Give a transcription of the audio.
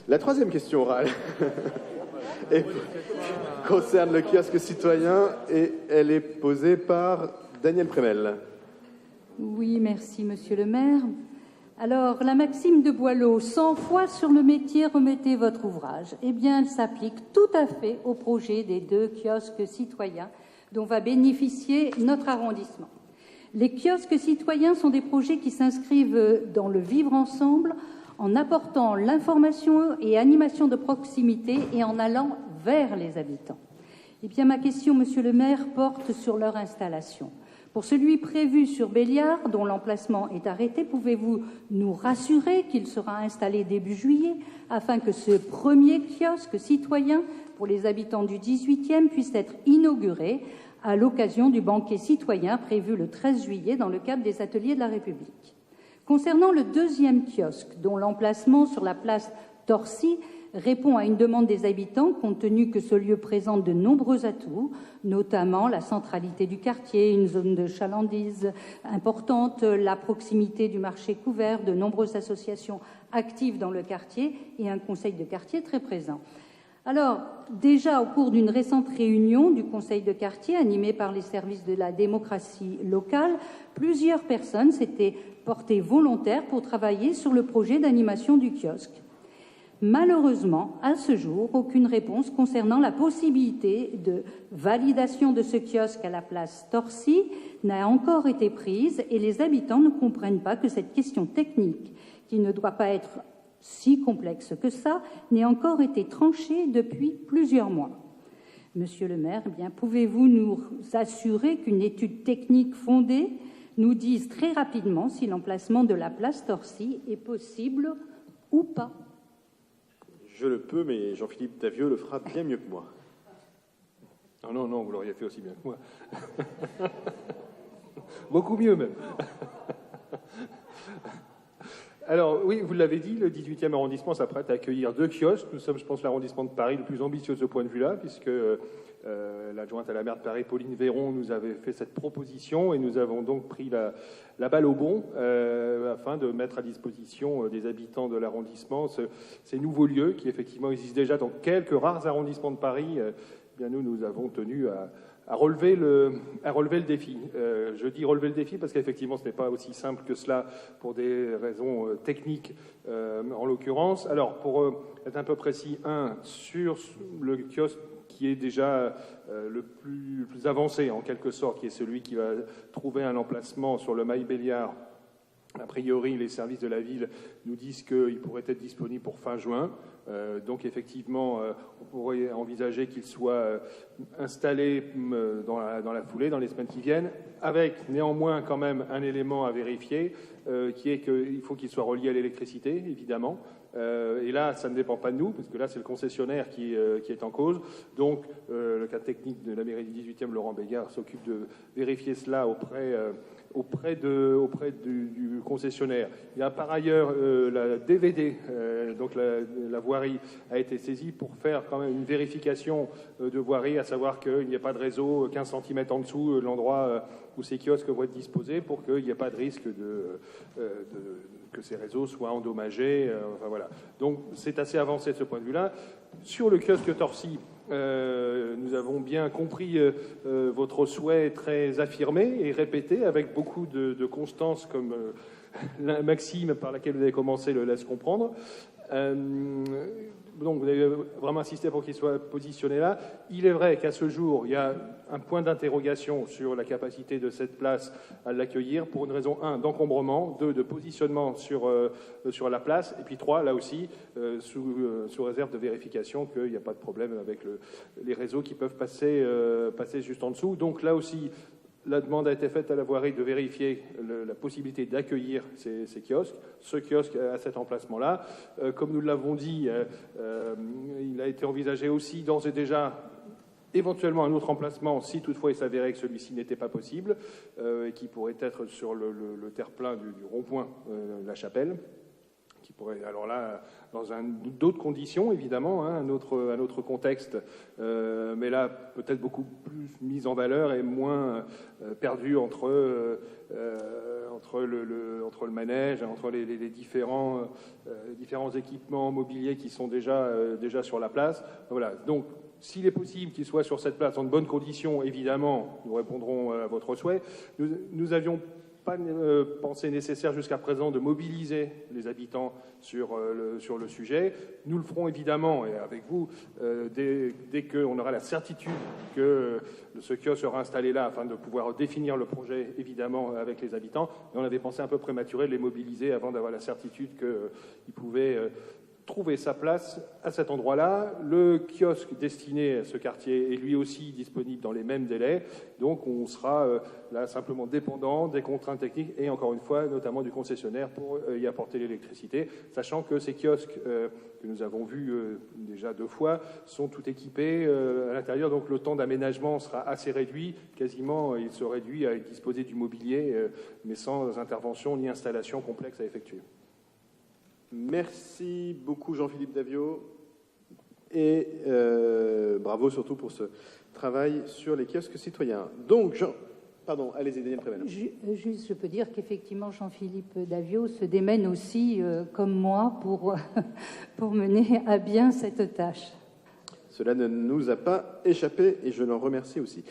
La troisième question orale concerne le kiosque citoyen et elle est posée par Daniel Prémel. Oui, merci, monsieur le maire. Alors, la maxime de Boileau, 100 fois sur le métier, remettez votre ouvrage. Eh bien, elle s'applique tout à fait au projet des 2 kiosques citoyens dont va bénéficier notre arrondissement. Les kiosques citoyens sont des projets qui s'inscrivent dans le vivre ensemble en apportant l'information et animation de proximité et en allant vers les habitants. Eh bien, ma question, monsieur le maire, porte sur leur installation. Pour celui prévu sur Béliard, dont l'emplacement est arrêté, pouvez-vous nous rassurer qu'il sera installé début juillet afin que ce premier kiosque citoyen pour les habitants du 18e puisse être inauguré à l'occasion du banquet citoyen prévu le 13 juillet dans le cadre des Ateliers de la République? Concernant le 2e kiosque, dont l'emplacement sur la place Torcy répond à une demande des habitants, compte tenu que ce lieu présente de nombreux atouts, notamment la centralité du quartier, une zone de chalandise importante, la proximité du marché couvert, de nombreuses associations actives dans le quartier et un conseil de quartier très présent. Alors, déjà au cours d'une récente réunion du conseil de quartier animé par les services de la démocratie locale, plusieurs personnes s'étaient portées volontaires pour travailler sur le projet d'animation du kiosque. Malheureusement, à ce jour, aucune réponse concernant la possibilité de validation de ce kiosque à la place Torcy n'a encore été prise et les habitants ne comprennent pas que cette question technique, qui ne doit pas être si complexe que ça, n'ait encore été tranchée depuis plusieurs mois. Monsieur le maire, eh bien, pouvez-vous nous assurer qu'une étude technique fondée nous dise très rapidement si l'emplacement de la place Torcy est possible ou pas? Je le peux, mais Jean-Philippe Davieux le fera bien mieux que moi. Ah non, non, vous l'auriez fait aussi bien que moi. Beaucoup mieux même. Alors, oui, vous l'avez dit, le 18e arrondissement s'apprête à accueillir 2 kiosques. Nous sommes, je pense, l'arrondissement de Paris le plus ambitieux de ce point de vue-là, puisque l'adjointe à la maire de Paris, Pauline Véron, nous avait fait cette proposition et nous avons donc pris la balle au bond afin de mettre à disposition des habitants de l'arrondissement ces nouveaux lieux qui, effectivement, existent déjà dans quelques rares arrondissements de Paris. Bien, nous avons tenu à relever le défi. Je dis relever le défi parce qu'effectivement, ce n'est pas aussi simple que cela pour des raisons techniques, en l'occurrence. Alors, pour être un peu précis, sur le kiosque qui est déjà le plus avancé, en quelque sorte, qui est celui qui va trouver un emplacement sur le Mail Béliard. A priori, les services de la ville nous disent qu'il pourrait être disponible pour fin juin. Donc, effectivement, on pourrait envisager qu'il soit installé dans la foulée, dans les semaines qui viennent, avec néanmoins quand même un élément à vérifier, qui est qu'il faut qu'il soit relié à l'électricité, évidemment. Et là, ça ne dépend pas de nous, parce que là, c'est le concessionnaire qui est en cause. Donc, le cadre technique de la mairie du 18e, Laurent Bégard, s'occupe de vérifier cela auprès du concessionnaire. Il y a par ailleurs la DVD, donc la voirie a été saisie pour faire quand même une vérification de voirie, à savoir qu'il n'y ait pas de réseau 15 cm en dessous de l'endroit où ces kiosques vont être disposés, pour qu'il n'y ait pas de risque que ces réseaux soient endommagés. Enfin voilà. Donc c'est assez avancé de ce point de vue-là. Sur le kiosque Torcy, nous avons bien compris votre souhait très affirmé et répété avec beaucoup de constance, comme la maxime par laquelle vous avez commencé le laisse comprendre. Donc vous avez vraiment insisté pour qu'il soit positionné là. Il est vrai qu'à ce jour, il y a un point d'interrogation sur la capacité de cette place à l'accueillir, pour une raison 1, d'encombrement, 2, de positionnement sur la place, et puis 3, là aussi, sous réserve de vérification qu'il n'y a pas de problème avec les réseaux qui peuvent passer juste en dessous. Donc là aussi, la demande a été faite à la voirie de vérifier la possibilité d'accueillir ces kiosques. Ce kiosque à cet emplacement-là, comme nous l'avons dit, il a été envisagé aussi d'ores et déjà éventuellement un autre emplacement, si toutefois il s'avérait que celui-ci n'était pas possible, et qui pourrait être sur le terre-plein du rond-point La Chapelle, qui Alors là, dans d'autres conditions, évidemment, un autre contexte, mais là, peut-être beaucoup plus mis en valeur et moins perdu entre le manège, entre les différents équipements mobiliers qui sont déjà sur la place. Voilà. Donc, s'il est possible qu'il soit sur cette place en de bonnes conditions, évidemment, nous répondrons à votre souhait. Nous avions pas pensé nécessaire jusqu'à présent de mobiliser les habitants sur le sujet. Nous le ferons évidemment, et avec vous, dès qu'on aura la certitude que ce kiosque sera installé là, afin de pouvoir définir le projet, évidemment, avec les habitants. Et on avait pensé un peu prématuré de les mobiliser avant d'avoir la certitude qu'ils pouvaient trouver sa place à cet endroit-là. Le kiosque destiné à ce quartier est lui aussi disponible dans les mêmes délais. Donc on sera là simplement dépendant des contraintes techniques et encore une fois notamment du concessionnaire pour y apporter l'électricité, sachant que ces kiosques que nous avons vus déjà 2 fois sont tout équipés à l'intérieur. Donc le temps d'aménagement sera assez réduit. Quasiment il se réduit à disposer du mobilier mais sans intervention ni installation complexe à effectuer. Merci beaucoup Jean-Philippe Davio et bravo surtout pour ce travail sur les kiosques citoyens. Donc, pardon, allez-y Daniel Prével. Juste, je peux dire qu'effectivement Jean-Philippe Davio se démène aussi, comme moi, pour mener à bien cette tâche. Cela ne nous a pas échappé et je l'en remercie aussi.